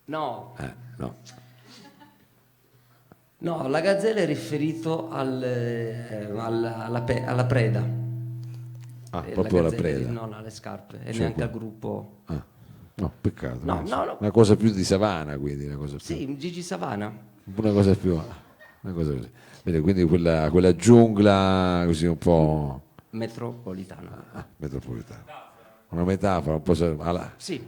Speaker 2: No,
Speaker 1: No.
Speaker 2: no, la gazzella è riferito alla preda.
Speaker 1: Proprio alla
Speaker 2: gazzella
Speaker 1: preda.
Speaker 2: non alle scarpe e
Speaker 1: Cioè,
Speaker 2: neanche al gruppo.
Speaker 1: No, peccato.
Speaker 2: No, no.
Speaker 1: Una cosa più di savana, quindi una cosa più.
Speaker 2: Sì, Gigi Savana.
Speaker 1: Una cosa più. Una cosa così. Vedi, quindi quella giungla così un po'.
Speaker 2: Metropolitana.
Speaker 1: Metropolitana. Una metafora, un po'.
Speaker 2: Sì.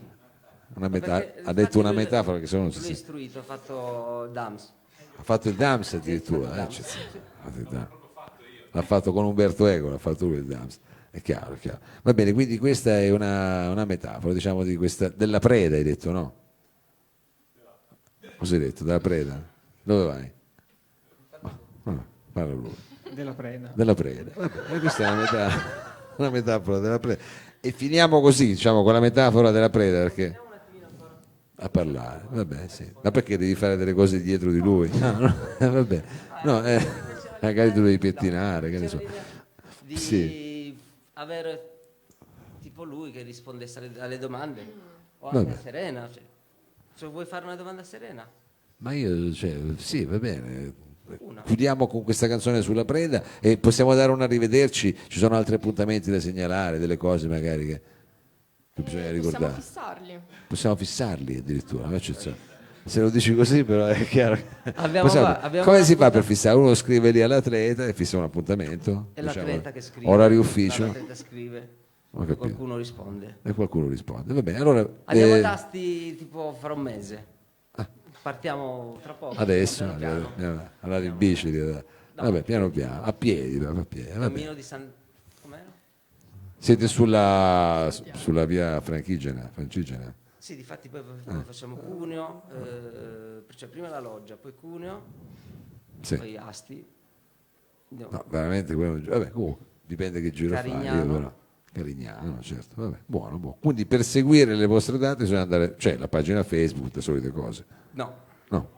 Speaker 1: Ha detto una metafora che se no non si
Speaker 2: lui è
Speaker 1: sente.
Speaker 2: istruito, ha fatto DAMS.
Speaker 1: Ha fatto il Dams addirittura. L'ha fatto con Umberto Eco, l'ha fatto lui il Dams. È chiaro, è chiaro. Va bene, quindi questa è una metafora, diciamo, di questa, della preda, hai detto, no? Cosa hai detto? Della preda? Dove vai? Parla lui.
Speaker 4: Della preda.
Speaker 1: Della preda. Vabbè, questa è una metafora della preda. E finiamo così, diciamo, con la metafora della preda, perché a parlare, vabbè, sì. Ma perché devi fare delle cose dietro di lui? No, vabbè. No, magari tu devi pettinare, che ne so.
Speaker 2: Di
Speaker 1: Sì.
Speaker 2: avere tipo lui che rispondesse alle domande o
Speaker 1: Vabbè.
Speaker 2: anche a Serena, cioè, se vuoi fare una domanda a Serena.
Speaker 1: Ma io, cioè, sì, va bene.
Speaker 2: Una.
Speaker 1: Chiudiamo con questa canzone sulla preda e possiamo dare un arrivederci. Ci sono altri appuntamenti da segnalare, delle cose magari che bisogna
Speaker 5: Possiamo
Speaker 1: ricordare.
Speaker 5: fissarli.
Speaker 1: Possiamo fissarli addirittura. No? Se lo dici così, però è chiaro.
Speaker 2: Abbiamo
Speaker 1: Come
Speaker 2: una
Speaker 1: si fa
Speaker 2: puntata-
Speaker 1: per fissare? Uno scrive lì all'atleta e fissa un appuntamento.
Speaker 2: È l'atleta che scrive.
Speaker 1: Orario ufficio.
Speaker 2: L'atleta scrive.
Speaker 1: Ho capito.
Speaker 2: Qualcuno risponde.
Speaker 1: E qualcuno risponde. Va bene, allora.
Speaker 2: Abbiamo tasti tipo fra un mese. Partiamo tra poco.
Speaker 1: Adesso
Speaker 2: piano piano.
Speaker 1: andare in bici. Vabbè, piano piano, a piedi. Va bene.
Speaker 2: Cammino di San... com'era?
Speaker 1: Siete sulla via Francigena?
Speaker 2: Sì, difatti poi facciamo Cuneo, cioè prima la Loggia, poi Cuneo,
Speaker 1: Sì.
Speaker 2: poi Asti. Andiamo.
Speaker 1: No, veramente, vabbè, comunque, dipende che giro fai.
Speaker 2: Carignano.
Speaker 1: Però. Carignano, no, certo, vabbè, buono. Quindi per seguire le vostre date bisogna andare, c'è la pagina Facebook, le solite cose.
Speaker 2: No,
Speaker 1: No,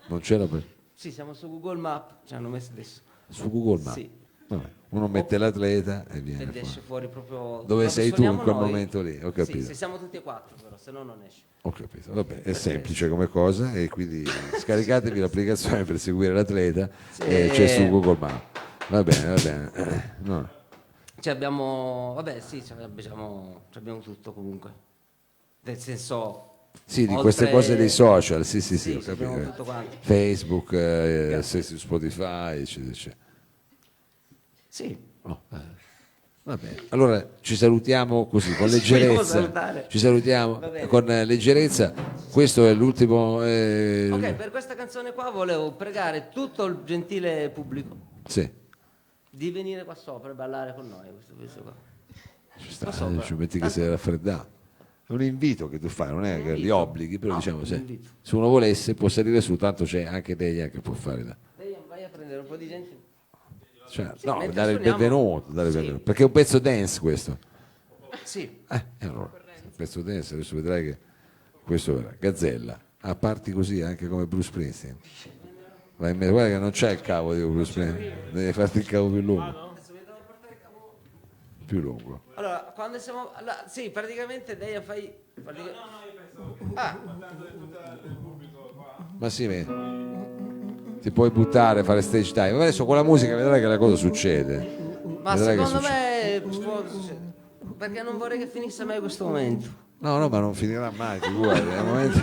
Speaker 1: non c'è la pagina.
Speaker 2: sì, siamo su Google Maps, ci hanno messo adesso.
Speaker 1: Su Google Maps.
Speaker 2: Sì.
Speaker 1: Vabbè, uno mette l'atleta e viene
Speaker 2: Ed esce fuori proprio...
Speaker 1: Dove
Speaker 2: proprio
Speaker 1: sei tu
Speaker 2: suoniamo
Speaker 1: in quel
Speaker 2: noi.
Speaker 1: momento lì, ho capito.
Speaker 2: Sì, se siamo tutti e quattro però, se no non esce.
Speaker 1: Ho capito, vabbè, è semplice come cosa e quindi scaricatevi l'applicazione per seguire l'atleta e c'è su Google Maps. Va bene. No.
Speaker 2: Cioè abbiamo... vabbè sì, abbiamo tutto comunque. Nel senso...
Speaker 1: Sì, di
Speaker 2: oltre-
Speaker 1: queste cose dei social, sì, ho
Speaker 2: abbiamo
Speaker 1: capito.
Speaker 2: tutto quanto.
Speaker 1: Facebook, se su Spotify, eccetera.
Speaker 2: Sì.
Speaker 1: Oh, va bene. Allora ci salutiamo così con
Speaker 2: Ci vogliamo
Speaker 1: leggerezza.
Speaker 2: salutare?
Speaker 1: Ci salutiamo
Speaker 2: Va bene.
Speaker 1: con leggerezza. Questo è l'ultimo.
Speaker 2: Ok, per questa canzone qua volevo pregare tutto il gentile pubblico
Speaker 1: Sì,
Speaker 2: di venire qua sopra e ballare con noi. Questo qua.
Speaker 1: ci sta,
Speaker 2: Qua sopra.
Speaker 1: ci metti che sei raffreddato. È un invito che tu fai, non è che li obblighi, però
Speaker 2: No,
Speaker 1: diciamo
Speaker 2: un
Speaker 1: se
Speaker 2: invito.
Speaker 1: uno volesse può salire su, tanto c'è anche lei che può fare da.
Speaker 2: Dai, vai a prendere un po' di gente.
Speaker 1: Cioè,
Speaker 2: Sì,
Speaker 1: no,
Speaker 2: mentre
Speaker 1: dare il
Speaker 2: suoniamo-
Speaker 1: benvenuto, dare il
Speaker 2: Sì.
Speaker 1: benvenuto. Perché è un pezzo dance questo.
Speaker 2: Sì.
Speaker 1: E allora, un pezzo dance, adesso vedrai che questo verrà. Gazzella, a parti così anche come Bruce Springsteen. Vai in mezzo, guarda che non c'è il cavo di Bruce Springsteen, devi farti il cavo più lungo. più lungo.
Speaker 2: Allora, quando siamo... sì, praticamente lei fai...
Speaker 1: Ma sì, ti puoi buttare, fare stage time. Ma adesso con la musica vedrai che la cosa succede.
Speaker 2: Ma
Speaker 1: Vedrai che
Speaker 2: secondo
Speaker 1: succede.
Speaker 2: me... perché non vorrei che finisse mai questo momento.
Speaker 1: No, ma non finirà mai, figurati. Al momento,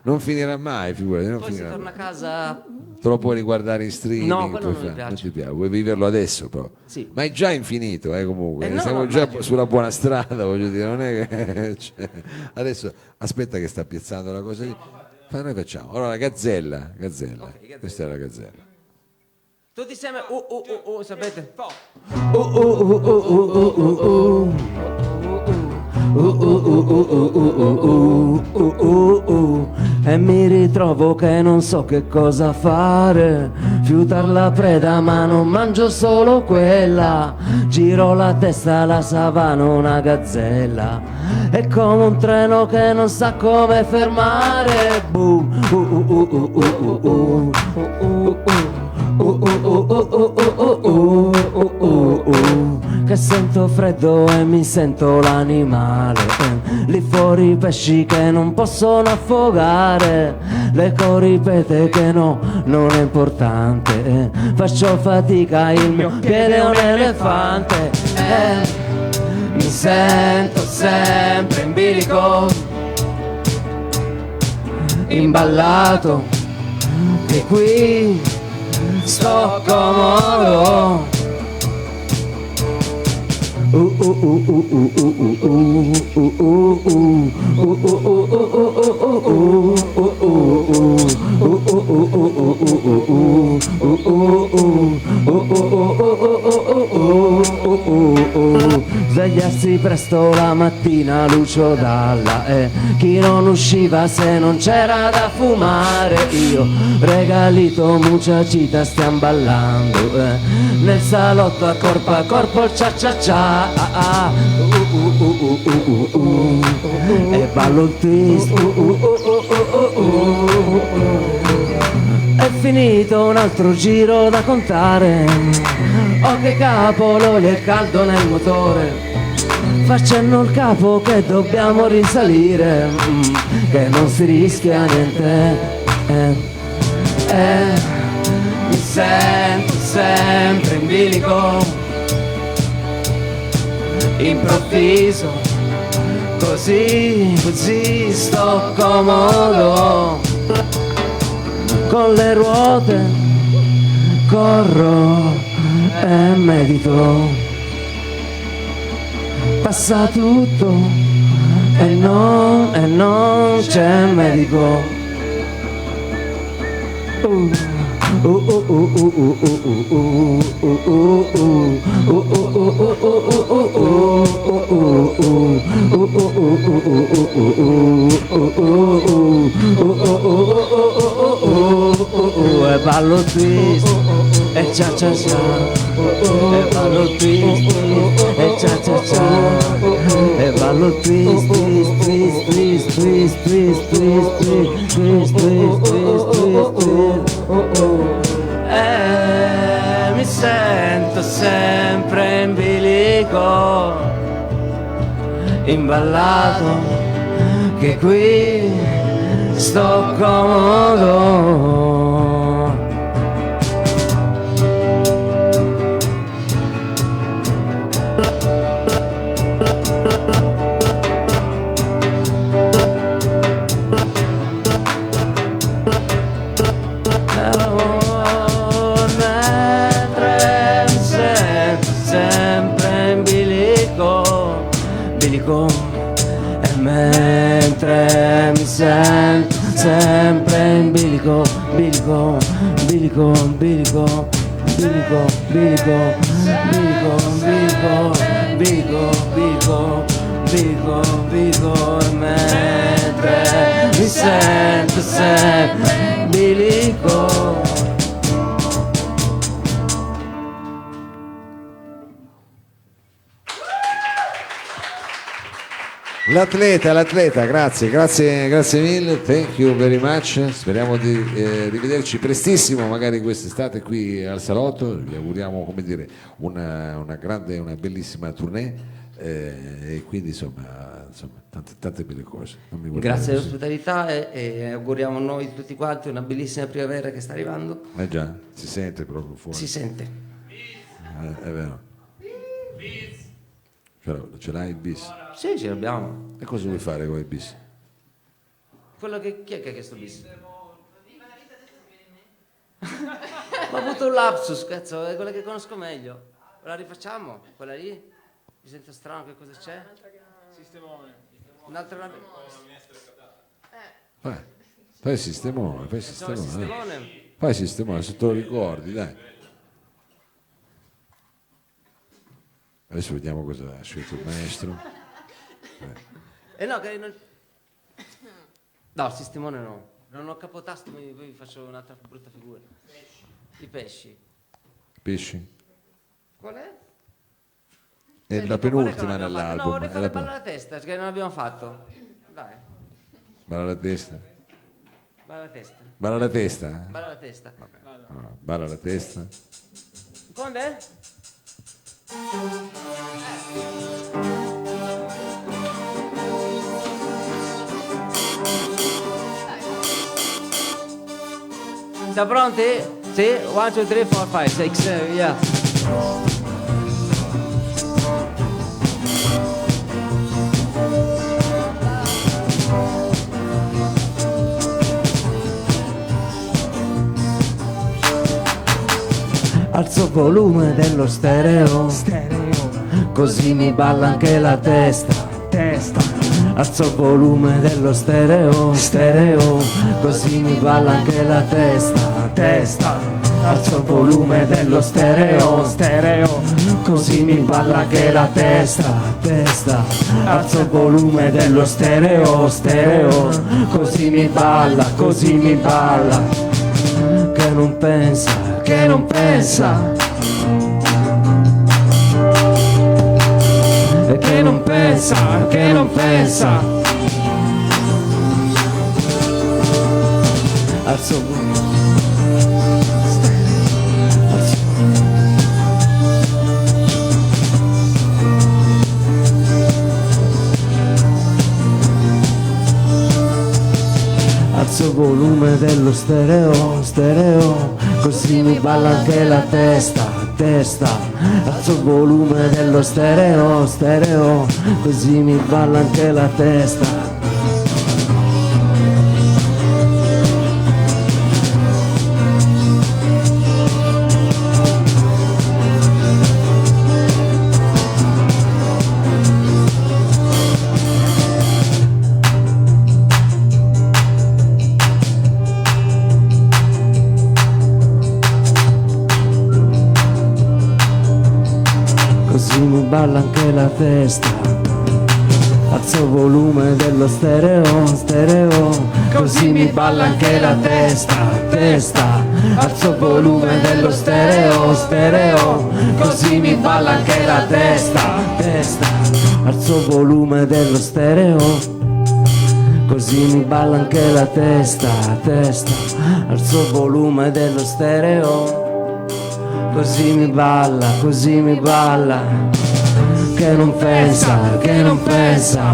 Speaker 1: non finirà mai, figurati. Non
Speaker 2: Poi si
Speaker 1: finirà
Speaker 2: torna
Speaker 1: mai.
Speaker 2: a casa...
Speaker 1: Te lo puoi riguardare in streaming.
Speaker 2: No, quello
Speaker 1: puoi
Speaker 2: non mi
Speaker 1: fare-
Speaker 2: piace.
Speaker 1: ti piace. Vuoi viverlo adesso, però.
Speaker 2: Sì.
Speaker 1: Ma è già infinito, comunque.
Speaker 2: No,
Speaker 1: Siamo
Speaker 2: no,
Speaker 1: già
Speaker 2: immagino.
Speaker 1: sulla buona strada, voglio dire. Non è che... cioè, adesso aspetta che sta piazzando la cosa lì. Noi facciamo. Allora, Gazzella.
Speaker 2: Gazzella.
Speaker 1: Questa è la Gazzella.
Speaker 2: Tutti insieme... sapete? E mi ritrovo che non so che cosa fare, fiutar la preda ma non mangio solo quella, giro la testa alla savana una gazzella, è come un treno che non sa come fermare. Che sento freddo e mi sento l'animale, lì fuori i pesci che non possono affogare, l'eco ripete che no, non è importante, faccio fatica, il mio piede è un elefante, mi sento sempre in bilico, imballato, e qui sto comodo. Svegliarsi presto la mattina, Lucio Dalla, chi non usciva se non c'era da fumare. Io, Regalito, Muchachita, stiamo ballando nel salotto a corpo cia cia cia, e ballo il twist. È finito un altro giro da contare, oh che cavolo, è caldo nel motore, facendo il capo che dobbiamo risalire, che non si rischia niente, mi sento sempre in bilico, improvviso, così sto comodo, con le ruote corro e medito, passa tutto e non c'è medico. E ballo twist e cia cia cia, e ballo twist e cia cia cia, e ballo twist twist twist twist twist twist twist twist twist twist twist. Mi sento sempre in bilico, imballato, che qui sto comodo. Mentre mi sento sempre in bilico, e mentre mi sento sempre in bilico, bilico, bilico, bilico, bilico, bilico, bilico, bilico, bilico, bilico, bilico, bilico, e mentre mi sento sempre in bilico.
Speaker 1: L'atleta, grazie mille, thank you very much. Speriamo di rivederci prestissimo, magari quest'estate qui al Salotto. Vi auguriamo, come dire, una grande, una bellissima tournée e quindi insomma tante belle cose. Non mi guardare
Speaker 2: Grazie
Speaker 1: così.
Speaker 2: dell'ospitalità e auguriamo a noi tutti quanti una bellissima primavera che sta arrivando.
Speaker 1: Già, si sente proprio fuori.
Speaker 2: Si sente.
Speaker 1: È vero. Ce l'hai il bis?
Speaker 2: Sì, ce l'abbiamo.
Speaker 1: E cosa vuoi fare con il bis?
Speaker 2: Quello che chi è che ha chiesto bis? Ma ho avuto un lapsus, cazzo, è quella che conosco meglio. La rifacciamo? Quella lì? Mi sento strano, che cosa c'è?
Speaker 4: Sistemone.
Speaker 2: Un'altra
Speaker 1: Fai il sistemone,
Speaker 2: sistemone.
Speaker 1: Fai il sistemone, se te lo ricordi, dai. Adesso vediamo cosa ha scelto il maestro.
Speaker 2: No, che non... No, il sistemone no. Non ho capotasto, poi vi faccio un'altra brutta figura. I pesci.
Speaker 1: Pesci?
Speaker 2: Qual è?
Speaker 1: È la penultima
Speaker 2: No,
Speaker 1: nell'album.
Speaker 2: vorrei
Speaker 1: È
Speaker 2: fare
Speaker 1: la
Speaker 2: balla alla testa, che non abbiamo fatto. Dai,
Speaker 1: Balla la testa.
Speaker 2: balla alla testa.
Speaker 1: Balla la testa?
Speaker 2: Balla alla testa.
Speaker 1: Balla la testa.
Speaker 2: Quando Siamo pronti? Sì? 1, 2, 3, 4, 5, 6, 7, yeah. Alzo il volume dello stereo, così mi balla anche la testa. Alzo il volume dello stereo, così mi balla anche la testa. Alzo il volume dello stereo, così mi balla anche la testa. Alzo il volume dello stereo, così mi balla, che non pensa, e che non pensa. Alzo il volume. Alzo il volume dello stereo, così mi balla anche la testa. Alzo il volume dello stereo, così mi balla anche la testa. Così mi balla anche la testa. Alzo il volume dello stereo, così mi balla anche la testa. Alzo il volume dello stereo, così mi balla anche la testa. Alzo il volume dello stereo, così mi balla anche la testa. Alzo il volume dello stereo, così mi balla, che non pensa, e che non pensa.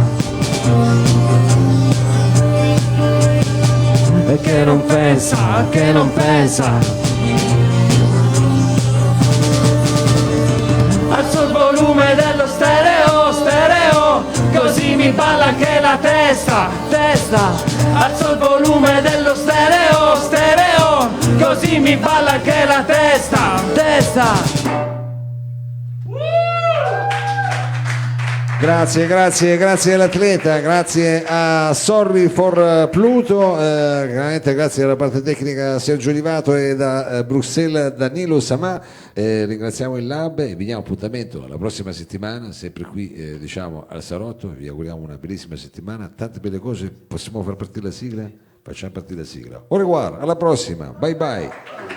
Speaker 2: Alzo il volume dello stereo, così mi balla anche la testa. Alzo il volume dello stereo, così mi balla anche la testa.
Speaker 1: Grazie all'atleta, grazie a Sorry for Pluto, veramente grazie alla parte tecnica Sergio Livato e da Bruxelles Danilo Samà, ringraziamo il Lab e vi diamo appuntamento alla prossima settimana, sempre qui diciamo al Salotto, vi auguriamo una bellissima settimana, tante belle cose, possiamo far partire la sigla? Facciamo partire la sigla. Au revoir, alla prossima, bye bye.